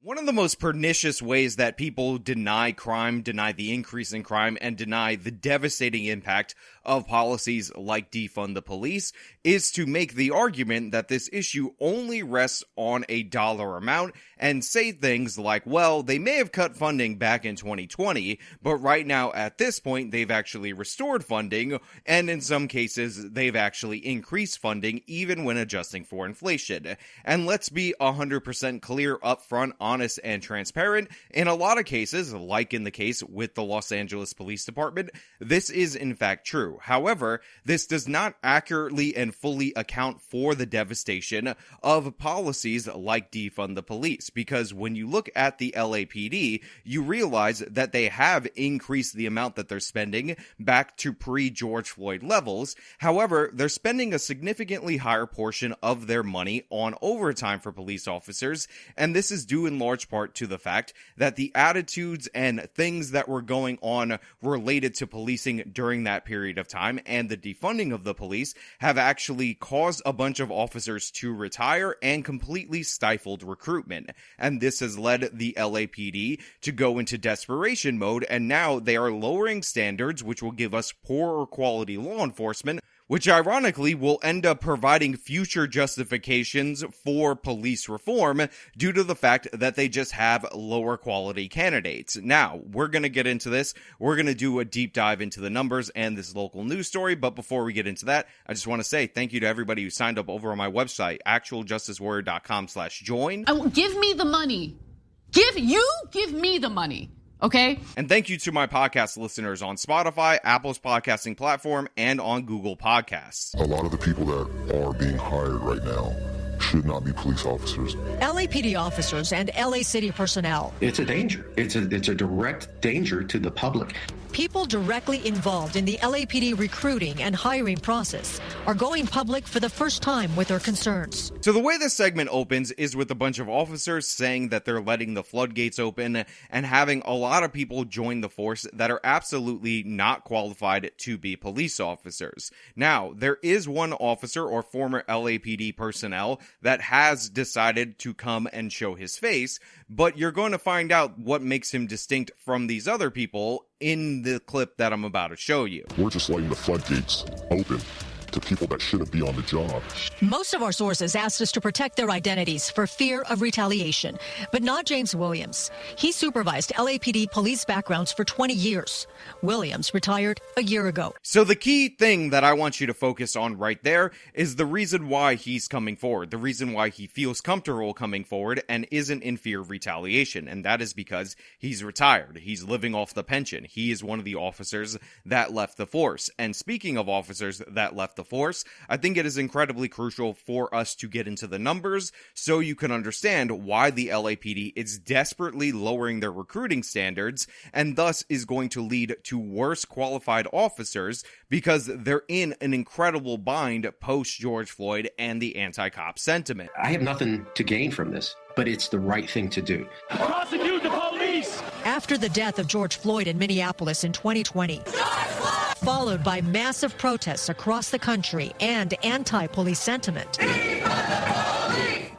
One of the most pernicious ways that people deny crime, deny the increase in crime, and deny the devastating impact of policies like defund the police is to make the argument that this issue only rests on a dollar amount and say things like, well, they may have cut funding back in 2020, but right now at this point they've actually restored funding, and in some cases they've actually increased funding even when adjusting for inflation. And let's be 100% clear upfront, honest, and transparent. In a lot of cases, like in the case with the Los Angeles Police Department, this is in fact true. However, this does not accurately and fully account for the devastation of policies like defund the police, because when you look at the LAPD, you realize that they have increased the amount that they're spending back to pre-George Floyd levels. However, they're spending a significantly higher portion of their money on overtime for police officers, and this is due in large part to the fact that the attitudes and things that were going on related to policing during that period of time and the defunding of the police have actually caused a bunch of officers to retire and completely stifled recruitment. And this has led the LAPD to go into desperation mode, and now they are lowering standards, which will give us poorer quality law enforcement, which ironically will end up providing future justifications for police reform due to the fact that they just have lower quality candidates. Now, we're going to get into this. We're going to do a deep dive into the numbers and this local news story, but before we get into that, I just want to say thank you to everybody who signed up over on my website, actualjusticewarrior.com/join. Give me the money. Give me the money. Okay. And thank you to my podcast listeners on Spotify, Apple's podcasting platform, and on Google Podcasts. A lot of the people that are being hired right now should not be police officers. LAPD officers and LA City personnel. It's a danger. It's a direct danger to the public. People directly involved in the LAPD recruiting and hiring process are going public for the first time with their concerns. So the way this segment opens is with a bunch of officers saying that they're letting the floodgates open and having a lot of people join the force that are absolutely not qualified to be police officers. Now, there is one officer or former LAPD personnel that has decided to come and show his face, but you're going to find out what makes him distinct from these other people in the clip that I'm about to show you. We're just letting the floodgates open to people that shouldn't be on the job. Most of our sources asked us to protect their identities for fear of retaliation, but not James Williams. He supervised LAPD police backgrounds for 20 years. Williams retired a year ago. So the key thing that I want you to focus on right there is the reason why he's coming forward, the reason why he feels comfortable coming forward and isn't in fear of retaliation, and that is because he's retired. He's living off the pension. He is one of the officers that left the force. And speaking of officers that left the force, I think it is incredibly crucial for us to get into the numbers so you can understand why the LAPD is desperately lowering their recruiting standards and thus is going to lead to worse qualified officers because they're in an incredible bind post George Floyd and the anti-cop sentiment. I have nothing to gain from this, but it's the right thing to do. Prosecute the police! After the death of George Floyd in Minneapolis in 2020, followed by massive protests across the country and anti-police sentiment,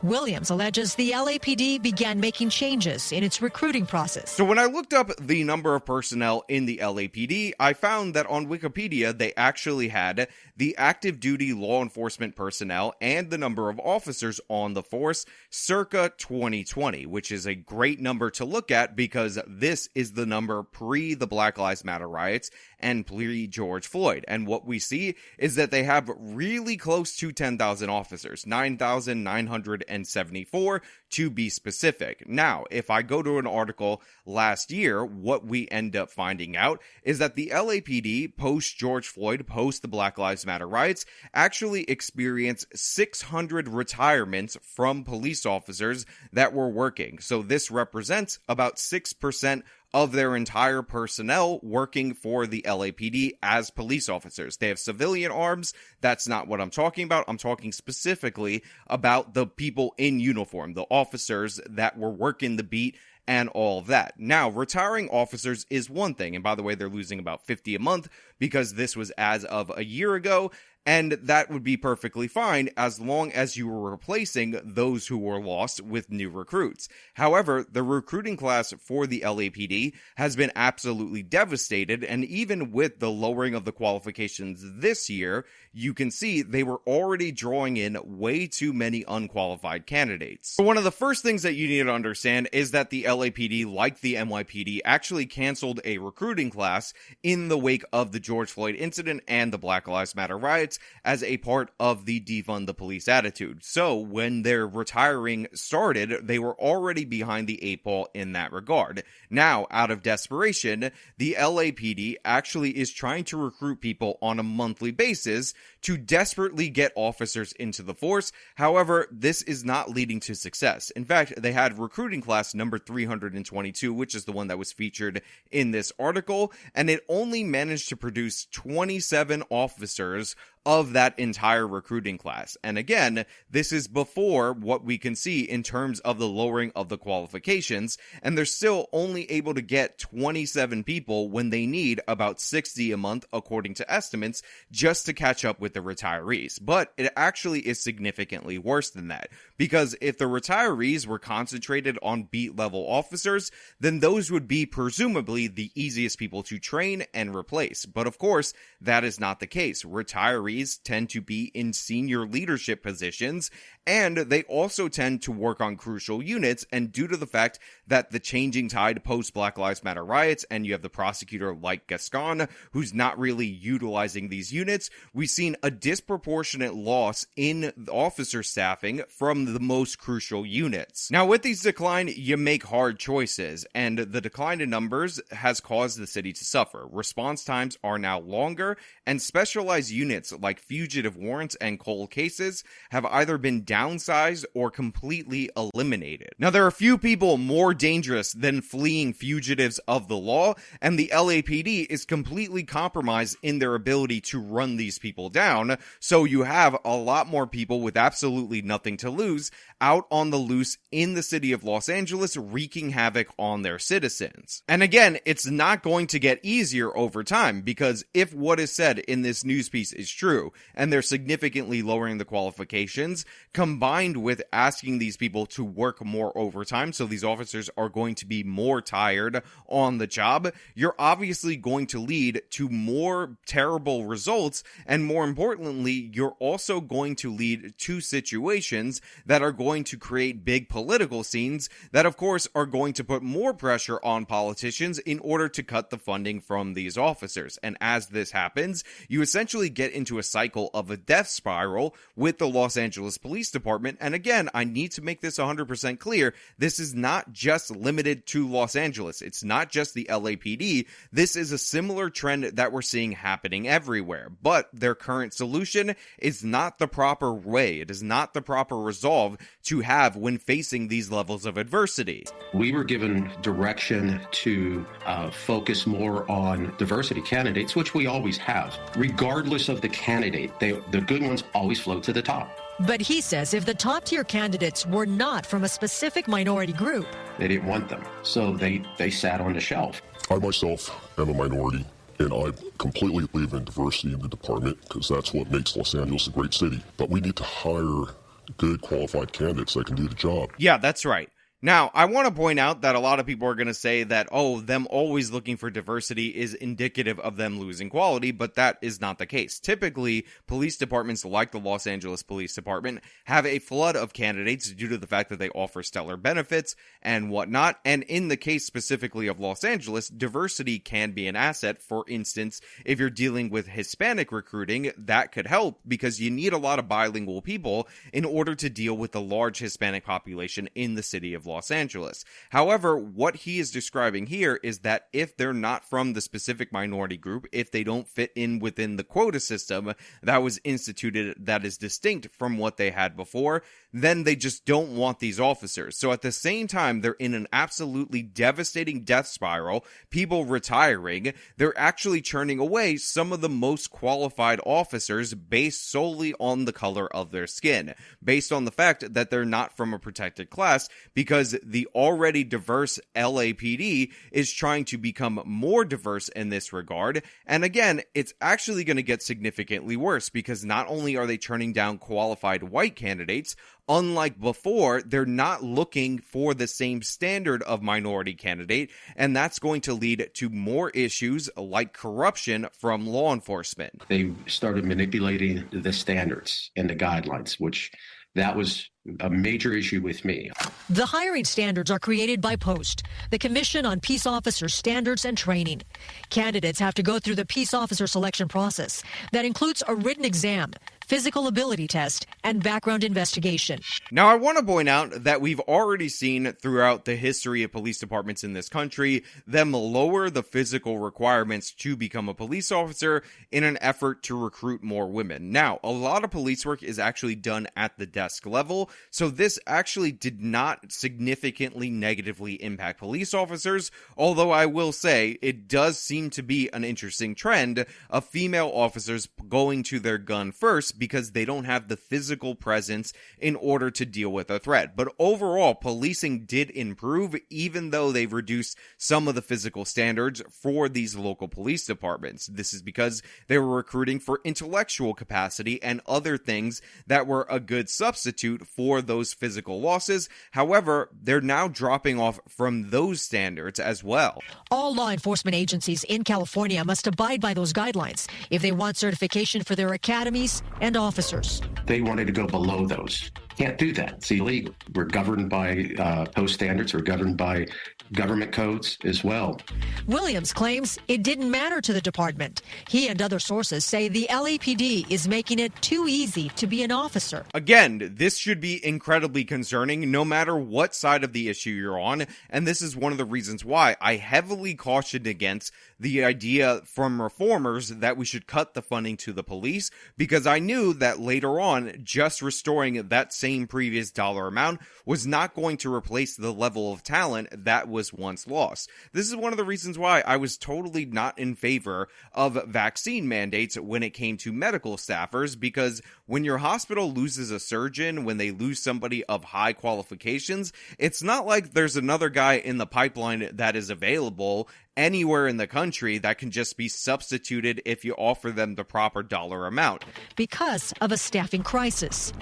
Williams alleges the LAPD began making changes in its recruiting process. So when I looked up the number of personnel in the LAPD, I found that on Wikipedia they actually had the active duty law enforcement personnel and the number of officers on the force circa 2020, which is a great number to look at because this is the number pre the Black Lives Matter riots and pre George Floyd. And what we see is that they have really close to 10,000 officers, 9,974 to be specific. Now, if I go to an article last year, what we end up finding out is that the LAPD post George Floyd, post the Black Lives Matter riots, actually experienced 600 retirements from police officers that were working. So this represents about 6% of their entire personnel working for the LAPD as police officers. They have civilian arms. That's not what I'm talking about. I'm talking specifically about the people in uniform, the officers that were working the beat and all of that. Now, retiring officers is one thing. And by the way, they're losing about 50 a month because this was as of a year ago. and that would be perfectly fine as long as you were replacing those who were lost with new recruits. However, the recruiting class for the LAPD has been absolutely devastated, and even with the lowering of the qualifications this year, you can see they were already drawing in way too many unqualified candidates. One of the first things that you need to understand is that the LAPD, like the NYPD, actually canceled a recruiting class in the wake of the George Floyd incident and the Black Lives Matter riots as a part of the defund the police attitude. So when their retiring started, they were already behind the 8 ball in that regard. Now, out of desperation, the LAPD actually is trying to recruit people on a monthly basis to desperately get officers into the force. However, this is not leading to success. In fact, they had recruiting class number 322, which is the one that was featured in this article, and it only managed to produce 27 officers of that entire recruiting class. And again, this is before what we can see in terms of the lowering of the qualifications, and they're still only able to get 27 people when they need about 60 a month according to estimates just to catch up with the retirees. But it actually is significantly worse than that, because if the retirees were concentrated on beat level officers, then those would be presumably the easiest people to train and replace. But of course, that is not the case. Retirees tend to be in senior leadership positions, and they also tend to work on crucial units, and due to the fact that the changing tide post Black Lives Matter riots, and you have the prosecutor like Gascon, who's not really utilizing these units, we've seen a disproportionate loss in officer staffing from the most crucial units. Now, with these decline, you make hard choices, and the decline in numbers has caused the city to suffer. Response times are now longer, and specialized units like fugitive warrants and cold cases have either been downsized or completely eliminated. Now, there are few people more dangerous than fleeing fugitives of the law, and the LAPD is completely compromised in their ability to run these people down, so you have a lot more people with absolutely nothing to lose out on the loose in the city of Los Angeles, wreaking havoc on their citizens. And again, it's not going to get easier over time, because if what is said in this news piece is true, and they're significantly lowering the qualifications, combined with asking these people to work more overtime, so these officers are going to be more tired on the job, you're obviously going to lead to more terrible results, and more importantly, you're also going to lead to situations that are going to create big political scenes that, of course, are going to put more pressure on politicians in order to cut the funding from these officers. And as this happens, you essentially get into a cycle of a death spiral with the Los Angeles Police Department. And again, I need to make this 100% clear. This is not just limited to Los Angeles. It's not just the LAPD. This is a similar trend that we're seeing happening everywhere. But their current solution is not the proper way. It is not the proper resolve to have when facing these levels of adversity. We were given direction to focus more on diversity candidates, which we always have. Regardless of the candidate, the good ones always float to the top. But he says if the top-tier candidates were not from a specific minority group, They didn't want them, so they sat on the shelf. I myself am a minority, and I completely believe in diversity in the department because that's what makes Los Angeles a great city. But we need to hire good, qualified candidates that can do the job. Yeah, that's right. Now, I want to point out that a lot of people are going to say that, oh, them always looking for diversity is indicative of them losing quality, but that is not the case. Typically, police departments like the Los Angeles Police Department have a flood of candidates due to the fact that they offer stellar benefits and whatnot, and in the case specifically of Los Angeles, diversity can be an asset. For instance, if you're dealing with Hispanic recruiting, that could help because you need a lot of bilingual people in order to deal with the large Hispanic population in the city of Los Angeles. However, what he is describing here is that if they're not from the specific minority group, if they don't fit in within the quota system that was instituted that is distinct from what they had before, then they just don't want these officers. So at the same time, they're in an absolutely devastating death spiral, people retiring, they're actually churning away some of the most qualified officers based solely on the color of their skin, based on the fact that they're not from a protected class, because the already diverse LAPD is trying to become more diverse in this regard. And again, it's actually going to get significantly worse, because not only are they turning down qualified white candidates, unlike before, they're not looking for the same standard of minority candidate, and that's going to lead to more issues like corruption from law enforcement. They started manipulating the standards and the guidelines, which that was a major issue with me. The hiring standards are created by POST, the Commission on Peace Officer Standards and Training. Candidates have to go through the peace officer selection process that includes a written exam, physical ability test, and background investigation. Now, I want to point out that we've already seen throughout the history of police departments in this country them lower the physical requirements to become a police officer in an effort to recruit more women. Now, a lot of police work is actually done at the desk level, so this actually did not significantly negatively impact police officers, although I will say it does seem to be an interesting trend of female officers going to their gun first because they don't have the physical presence in order to deal with a threat. But overall, policing did improve, even though they've reduced some of the physical standards for these local police departments. This is because they were recruiting for intellectual capacity and other things that were a good substitute for those physical losses. However, they're now dropping off from those standards as well. All law enforcement agencies in California must abide by those guidelines if they want certification for their academies and officers. They wanted to go below those. Can't do that. It's illegal. We're governed by post standards. We're governed by government codes as well. Williams claims it didn't matter to the department. He and other sources say the LAPD is making it too easy to be an officer. Again, this should be incredibly concerning no matter what side of the issue you're on, and this is one of the reasons why I heavily cautioned against the idea from reformers that we should cut the funding to the police, because I knew that later on, just restoring that same previous dollar amount was not going to replace the level of talent that was once lost. This is one of the reasons why I was totally not in favor of vaccine mandates when it came to medical staffers, because when your hospital loses a surgeon, when they lose somebody of high qualifications, it's not like there's another guy in the pipeline that is available anywhere in the country that can just be substituted if you offer them the proper dollar amount. Because of a staffing crisis.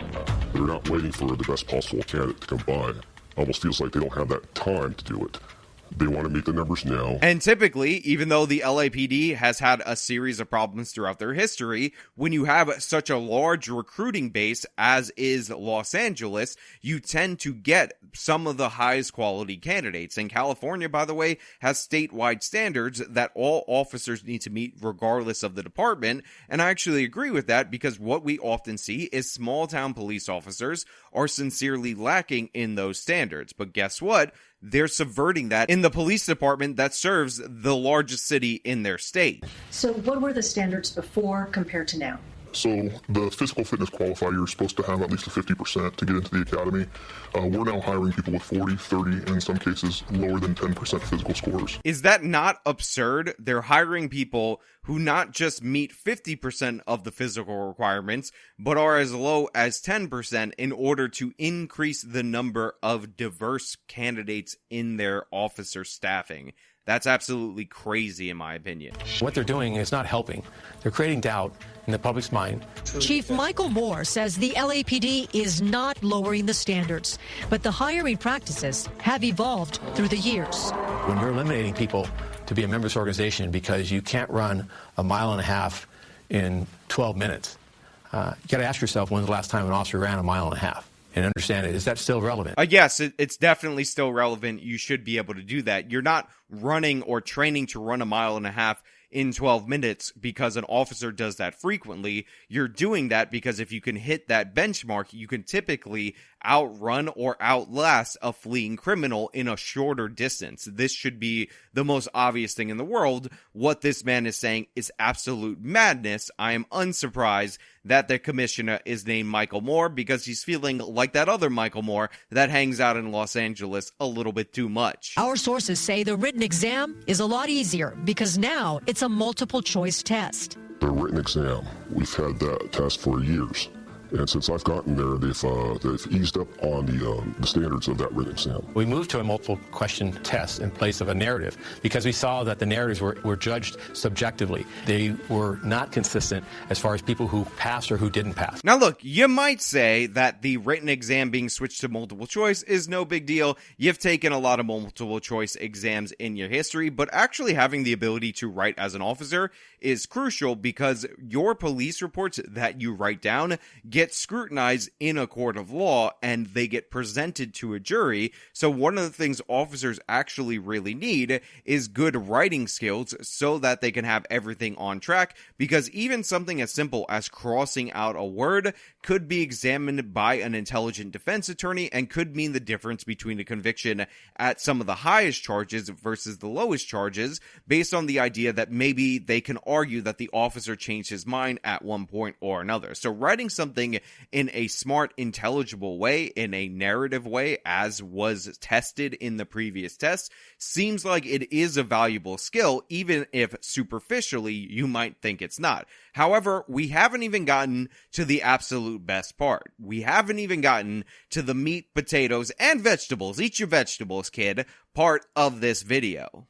They're not waiting for the best possible candidate to come by. Almost feels like they don't have that time to do it. They want to meet the numbers now. And typically, even though the LAPD has had a series of problems throughout their history, when you have such a large recruiting base as is Los Angeles, you tend to get some of the highest quality candidates. And California, by the way, has statewide standards that all officers need to meet regardless of the department. And I actually agree with that, because what we often see is small town police officers are sincerely lacking in those standards. But guess what? They're subverting that in the police department that serves the largest city in their state. So what were the standards before compared to now? So the physical fitness qualifier, you're supposed to have at least a 50% to get into the academy. We're now hiring people with 40, 30, and in some cases lower than 10% physical scores. Is that not absurd? They're hiring people who not just meet 50% of the physical requirements, but are as low as 10% in order to increase the number of diverse candidates in their officer staffing. That's absolutely crazy, in my opinion. What they're doing is not helping. They're creating doubt in the public's mind. Chief Michael Moore says the LAPD is not lowering the standards, but the hiring practices have evolved through the years. When you're eliminating people to be a members organization because you can't run a mile and a half in 12 minutes, you got to ask yourself, when's the last time an officer ran a mile and a half? And understand it. Is that still relevant? Yes, it's definitely still relevant. You should be able to do that. You're not running or training to run a mile and a half in 12 minutes because an officer does that frequently. You're doing that because if you can hit that benchmark, you can typically outrun or outlast a fleeing criminal in a shorter distance. This should be the most obvious thing in the world. What this man is saying is absolute madness. I am unsurprised that the commissioner is named Michael Moore because he's feeling like that other Michael Moore that hangs out in Los Angeles a little bit too much. Our sources say the written exam is a lot easier because now it's a multiple choice test. The written exam, we've had that test for years. And since I've gotten there, they've eased up on the standards of that written exam. We moved to a multiple question test in place of a narrative because we saw that the narratives were judged subjectively. They were not consistent as far as people who passed or who didn't pass. Now look, you might say that the written exam being switched to multiple choice is no big deal. You've taken a lot of multiple choice exams in your history, but actually having the ability to write as an officer is crucial because your police reports that you write down get scrutinized in a court of law and they get presented to a jury. So one of the things officers actually really need is good writing skills so that they can have everything on track, because even something as simple as crossing out a word could be examined by an intelligent defense attorney and could mean the difference between a conviction at some of the highest charges versus the lowest charges, based on the idea that maybe they can argue that the officer changed his mind at one point or another. So writing something in a smart, intelligible way, in a narrative way, as was tested in the previous test, seems like it is a valuable skill, even if superficially you might think it's not. However, we haven't even gotten to the absolute best part. We haven't even gotten to the meat, potatoes, and vegetables, eat your vegetables, kid, part of this video.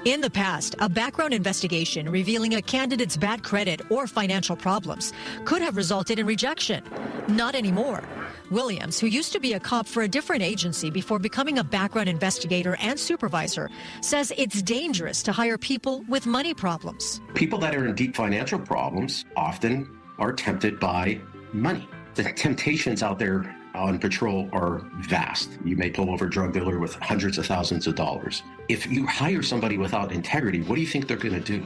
In the past, a background investigation revealing a candidate's bad credit or financial problems could have resulted in rejection. Not anymore. Williams, who used to be a cop for a different agency before becoming a background investigator and supervisor, says it's dangerous to hire people with money problems. People that are in deep financial problems often are tempted by money. The temptations out there on patrol are vast. You may pull over a drug dealer with hundreds of thousands of dollars. If you hire somebody without integrity, what do you think they're going to do?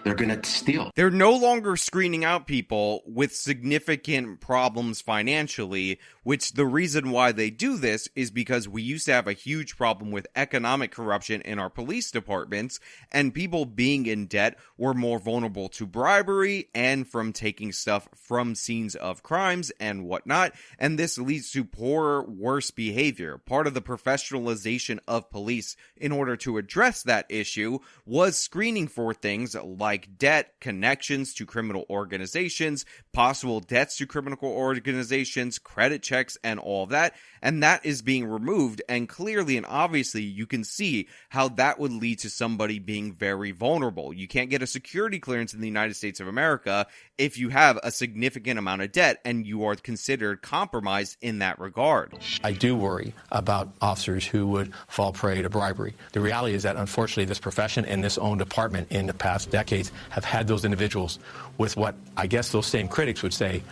They're going to steal. They're no longer screening out people with significant problems financially, which the reason why they do this is because we used to have a huge problem with economic corruption in our police departments, and people being in debt were more vulnerable to bribery and from taking stuff from scenes of crimes and whatnot, and this leads to poorer, worse behavior. Part of the professionalization of police in order to address that issue was screening for things like debt, connections to criminal organizations, possible debts to criminal organizations, credit checks, and all of that. And that is being removed. And clearly and obviously, you can see how that would lead to somebody being very vulnerable. You can't get a security clearance in the United States of America if you have a significant amount of debt and you are considered compromised in that regard. I do worry about officers who would fall prey to bribery. The reality is that, unfortunately, this profession and this own department in the past decades have had those individuals with what I guess those same critics would say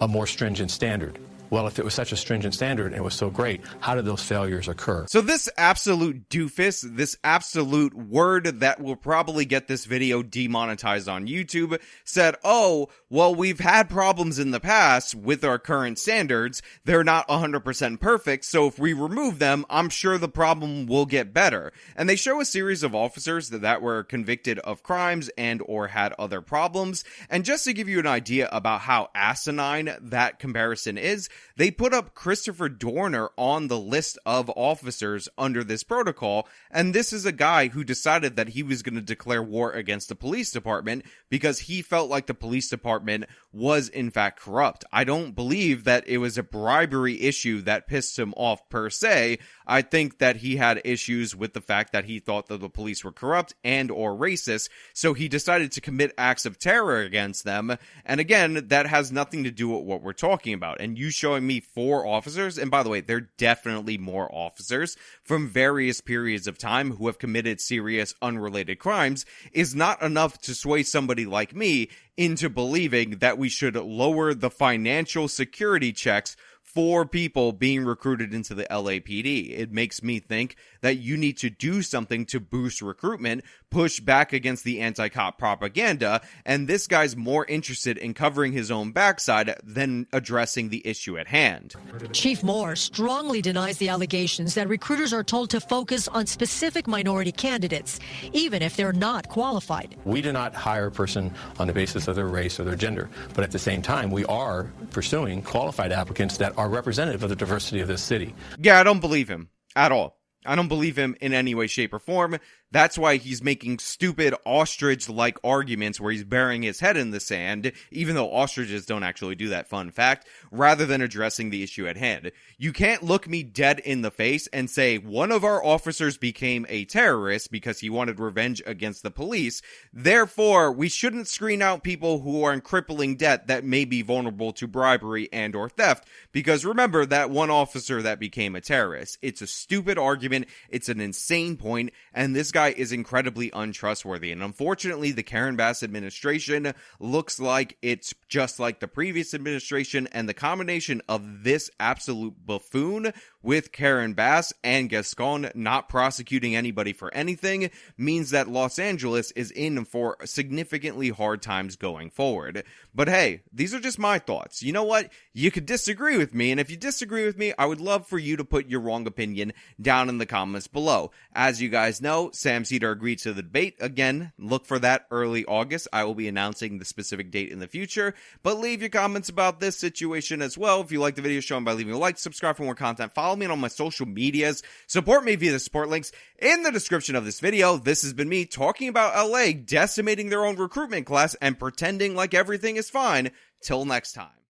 a more stringent standard. Well, if it was such a stringent standard and it was so great, how did those failures occur? So this absolute doofus, this absolute word that will probably get this video demonetized on YouTube, said, oh, well, we've had problems in the past with our current standards. They're not 100% perfect, so if we remove them, I'm sure the problem will get better. And they show a series of officers that were convicted of crimes and or had other problems. And just to give you an idea about how asinine that comparison is, they put up Christopher Dorner on the list of officers under this protocol, and this is a guy who decided that he was going to declare war against the police department because he felt like the police department was in fact corrupt. I don't believe that it was a bribery issue that pissed him off per se. I think that he had issues with the fact that he thought that the police were corrupt and or racist, so he decided to commit acts of terror against them. And again, that has nothing to do with what we're talking about. And you showing me 4 officers, and by the way, there are definitely more officers from various periods of time who have committed serious unrelated crimes, is not enough to sway somebody like me into believing that we should lower the financial security checks for people being recruited into the LAPD. It makes me think that you need to do something to boost recruitment, push back against the anti-cop propaganda, and this guy's more interested in covering his own backside than addressing the issue at hand. Chief Moore strongly denies the allegations that recruiters are told to focus on specific minority candidates, even if they're not qualified. We do not hire a person on the basis of their race or their gender, but at the same time, we are pursuing qualified applicants that are representative of the diversity of this city. Yeah, I don't believe him at all. I don't believe him in any way, shape, or form. That's why he's making stupid ostrich-like arguments where he's burying his head in the sand, even though ostriches don't actually do that, fun fact, rather than addressing the issue at hand. You can't look me dead in the face and say one of our officers became a terrorist because he wanted revenge against the police. Therefore, we shouldn't screen out people who are in crippling debt that may be vulnerable to bribery and or theft, because remember that one officer that became a terrorist. It's a stupid argument, it's an insane point, and this guy is incredibly untrustworthy. And unfortunately, the Karen Bass administration looks like it's just like the previous administration, and the combination of this absolute buffoon with Karen Bass and Gascon not prosecuting anybody for anything means that Los Angeles is in for significantly hard times going forward. But hey, these are just my thoughts. You know what? You could disagree with me, and if you disagree with me, I would love for you to put your wrong opinion down in the comments below. As you guys know, Sam Seder agreed to the debate. Again, look for that early August. I will be announcing the specific date in the future, but leave your comments about this situation as well. If you like the video, show them by leaving a like, subscribe for more content, follow me on my social medias, support me via the support links in the description of this video. This has been me talking about LA decimating their own recruitment class and pretending like everything is fine. Till next time.